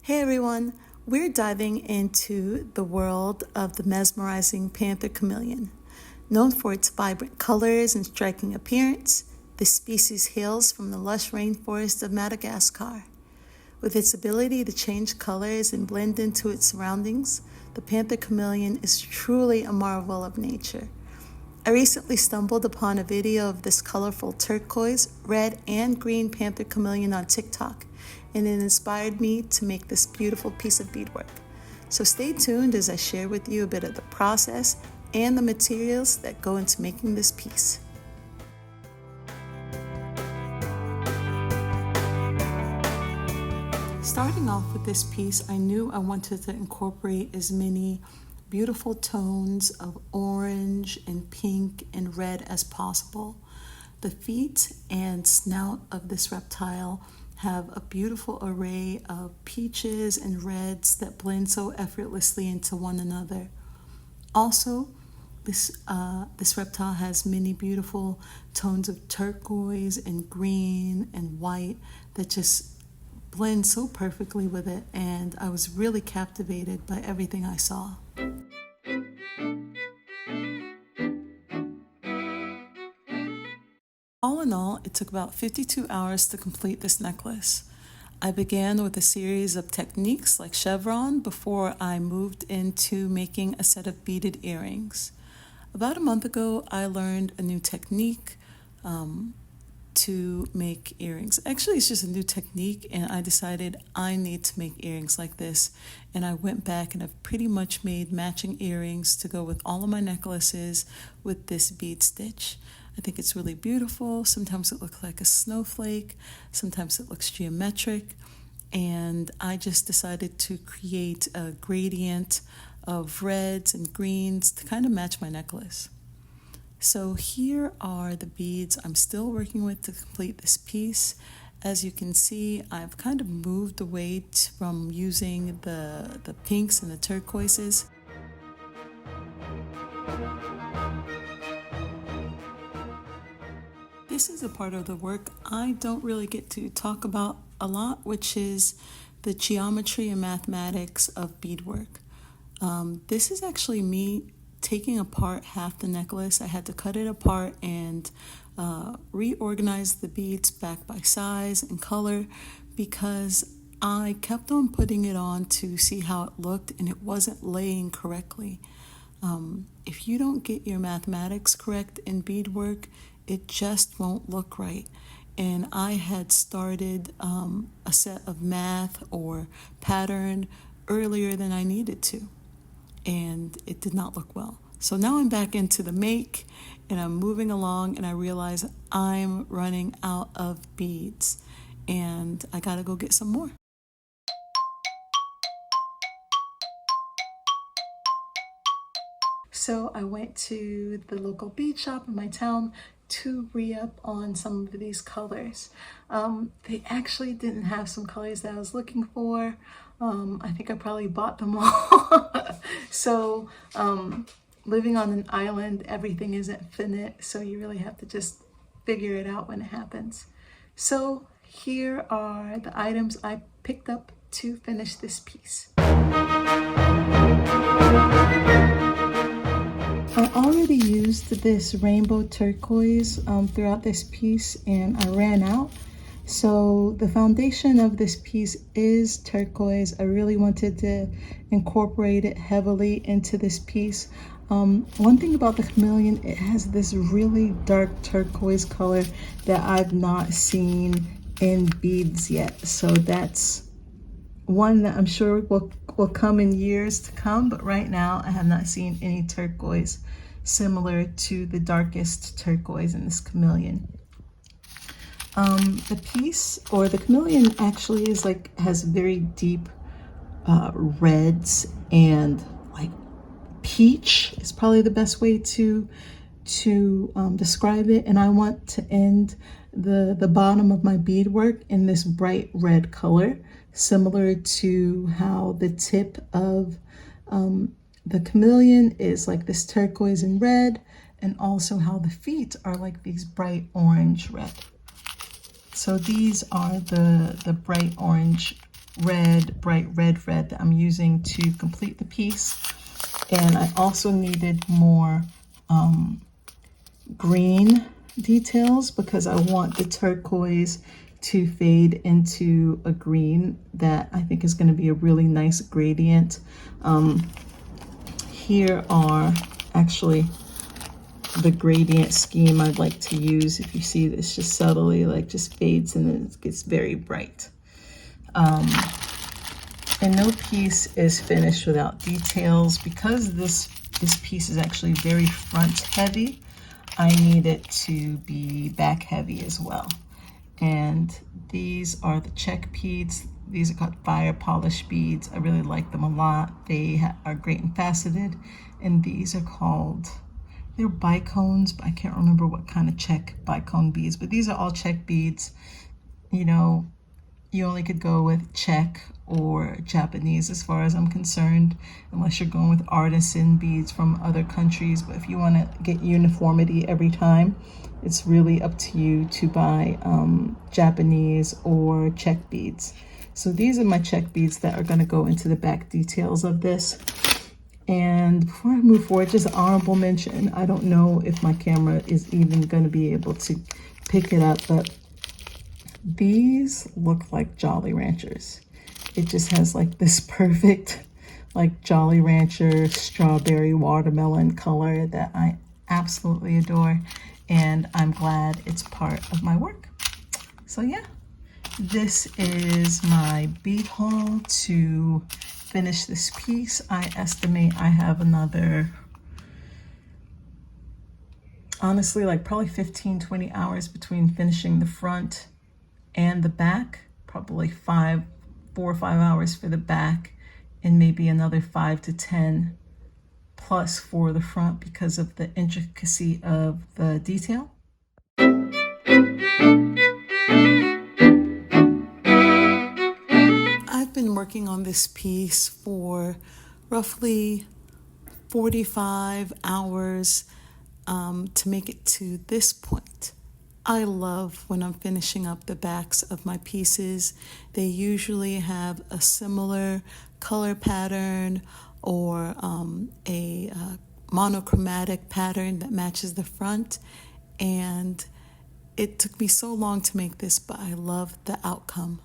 Hey everyone, we're diving into the world of the mesmerizing panther chameleon. Known for its vibrant colors and striking appearance, this species hails from the lush rainforest of Madagascar. With its ability to change colors and blend into its surroundings, the panther chameleon is truly a marvel of nature. I recently stumbled upon a video of this colorful turquoise, red, and green panther chameleon on TikTok, and it inspired me to make this beautiful piece of beadwork. So stay tuned as I share with you a bit of the process and the materials that go into making this piece. Starting off with this piece, I knew I wanted to incorporate as many beautiful tones of orange and pink and red as possible. The feet and snout of this reptile have a beautiful array of peaches and reds that blend so effortlessly into one another. Also, this reptile has many beautiful tones of turquoise and green and white that just blend so perfectly with it, and I was really captivated by everything I saw. All in all, it took about 52 hours to complete this necklace. I began with a series of techniques like chevron before I moved into making a set of beaded earrings. About a month ago, I learned a new technique to make earrings. Actually, it's just a new technique, and I decided I need to make earrings like this. And I went back and I've pretty much made matching earrings to go with all of my necklaces with this bead stitch. I think it's really beautiful. Sometimes it looks like a snowflake, sometimes it looks geometric, and I just decided to create a gradient of reds and greens to kind of match my necklace. So here are the beads I'm still working with to complete this piece. As you can see, I've kind of moved away from using the pinks and the turquoises. This is a part of the work I don't really get to talk about a lot, which is the geometry and mathematics of beadwork. This is actually me taking apart half the necklace. I had to cut it apart and reorganize the beads back by size and color because I kept on putting it on to see how it looked, and it wasn't laying correctly. If you don't get your mathematics correct in beadwork, it just won't look right. And I had started a set of math or pattern earlier than I needed to, and it did not look well. So now I'm back into the make, and I'm moving along, and I realize I'm running out of beads, and I gotta go get some more. So I went to the local bead shop in my town to re-up on some of these colors. They actually didn't have some colors that I was looking for. I think I probably bought them all. So living on an island, everything isn't finite, so you really have to just figure it out when it happens. So here are the items I picked up to finish this piece. I already used this rainbow turquoise throughout this piece, and I ran out. So the foundation of this piece is turquoise. I really wanted to incorporate it heavily into this piece. One thing about the chameleon, it has this really dark turquoise color that I've not seen in beads yet. So that's one that I'm sure will come in years to come, but right now I have not seen any turquoise similar to the darkest turquoise in this chameleon. The piece, or the chameleon, actually is has very deep reds, and like peach is probably the best way to describe it. And I want to end the bottom of my beadwork in this bright red color, similar to how the tip of the chameleon is like this turquoise and red, and also how the feet are like these bright orange red. So these are the bright orange bright red thread that I'm using to complete the piece. And I also needed more green details because I want the turquoise to fade into a green that I think is going to be a really nice gradient. Here are actually the gradient scheme I'd like to use. If you see this, just subtly like just fades and then it gets very bright. And no piece is finished without details. Because this piece is actually very front heavy, I need it to be back heavy as well. And these are the check beads. These are called fire polish beads. I really like them a lot. They are great and faceted. And these are called, they're bicones, but I can't remember what kind of check bicone beads, but these are all check beads. You know, you only could go with Czech or Japanese as far as I'm concerned, unless you're going with artisan beads from other countries. But if you want to get uniformity every time, it's really up to you to buy Japanese or Czech beads. So these are my Czech beads that are going to go into the back details of this. And before I move forward, just an honorable mention. I don't know if my camera is even going to be able to pick it up, but these look like Jolly Ranchers. It just has like this perfect like Jolly Rancher strawberry watermelon color that I absolutely adore, and I'm glad it's part of my work. So yeah, this is my bead haul to finish this piece. I estimate I have another, honestly, like probably 15-20 hours between finishing the front and the back. Probably 4 or 5 hours for the back, and maybe another 5 to 10 plus for the front because of the intricacy of the detail. I've been working on this piece for roughly 45 hours to make it to this point. I love when I'm finishing up the backs of my pieces. They usually have a similar color pattern or a monochromatic pattern that matches the front. And it took me so long to make this, but I love the outcome.